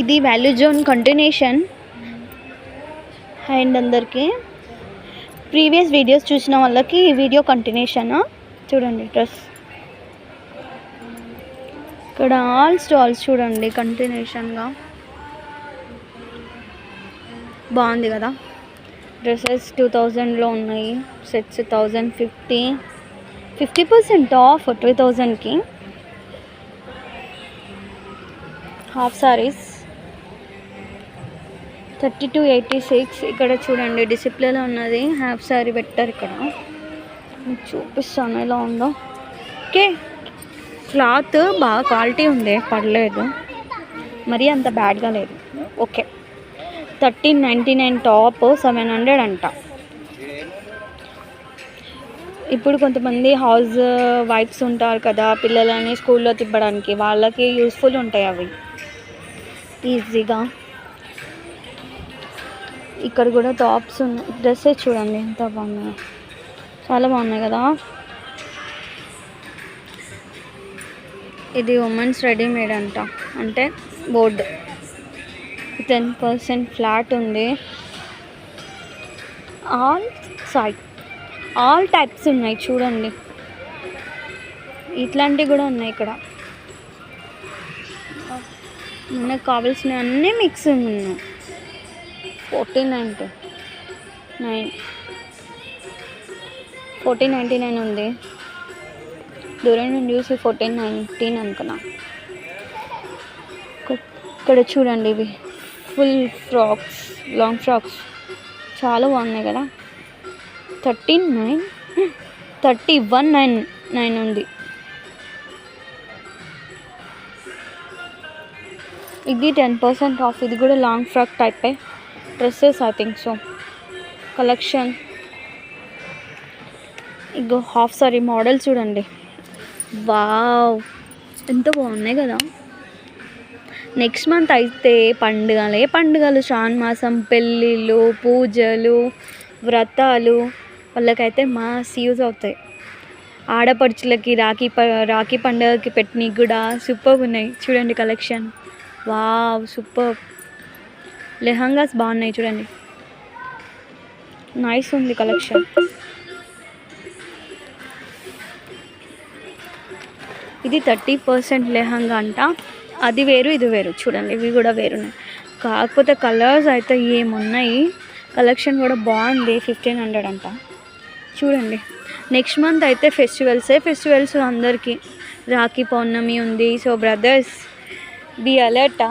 ఇది value zone continuation. And అందరికీ previous videos చూసిన వాళ్ళకి ఈ వీడియో కంటిన్యూషన్. చూడండి డ్రెస్ ఇక్కడ ఆల్ స్టాల్స్ చూడండి కంటిన్యూషన్గా బాగుంది కదా. డ్రెస్సెస్ 2000లో ఉన్నాయి, సెట్స్ 1050 ఆఫ్ 2000కి. హాఫ్ సారీస్ 3286. ఇక్కడ చూడండి డిసిప్లేలో ఉన్నది హాఫ్ సారీ పెట్టారు. ఇక్కడ మీకు చూపిస్తాను ఎలా ఉందో. ఓకే, క్లాత్ బాగా క్వాలిటీ ఉంది, పర్లేదు, మరీ అంత బ్యాడ్గా లేదు. ఓకే, 1399 టాప్ 700 అంట. ఇప్పుడు కొంతమంది హౌస్ వైఫ్స్ ఉంటారు కదా, పిల్లలని స్కూల్లో తిప్పడానికి, వాళ్ళకి యూస్ఫుల్ ఉంటాయి అవి ఈజీగా. ఇక్కడ కూడా టాప్స్ ఉన్నాయి. డ్రెస్సెస్ చూడండి ఎంత బాగున్నాయి, చాలా బాగున్నాయి కదా. ఇది ఉమెన్స్ రెడీమేడ్ అంట, అంటే బోర్డ్ 10% ఫ్లాట్ ఉంది. ఆల్ టైప్స్ ఉన్నాయి చూడండి, ఇట్లాంటివి కూడా ఉన్నాయి ఇక్కడ. మనకు కావాల్సిన అన్నీ మిక్స్ ఉన్నాయి. 1499 ఉంది. దూరం నుండి చూసి 1419 అనుకున్నా. ఇక్కడ చూడండి ఇవి ఫుల్ ఫ్రాక్స్, లాంగ్ ఫ్రాక్స్ చాలా బాగున్నాయి కదా. 3199 ఉంది. ఇది 10% ఆఫ్. ఇది కూడా లాంగ్ ఫ్రాక్ టైపే dresses, I think so. Collection ఇగో హాఫ్ సారీ మోడల్ చూడండి, వావ్ ఎంత బాగున్నాయి కదా. నెక్స్ట్ మంత్ అయితే పండుగలు, శ్రావణ మాసం, పెళ్ళిళ్ళు, పూజలు, వ్రతాలు, వాళ్ళకైతే మాస్ యూజ్ అవుతాయి. ఆడపడుచులకి రాఖీ పండుగకి పెట్టినవి కూడా సూపర్ ఉన్నాయి చూడండి కలెక్షన్. Wow super. లెహంగాస్ బాగున్నాయి చూడండి, నైస్ ఉంది కలెక్షన్. ఇది 30% లెహంగా అంట. అది వేరు ఇది వేరు చూడండి, ఇవి కూడా వేరున్నాయి. కాకపోతే కలర్స్ అయితే ఏమున్నాయి, కలెక్షన్ కూడా బాగుంది. 1500 అంట చూడండి. నెక్స్ట్ మంత్ అయితే ఫెస్టివల్స్ అందరికీ. రాఖీ పౌర్ణమి ఉంది. So brothers be alert.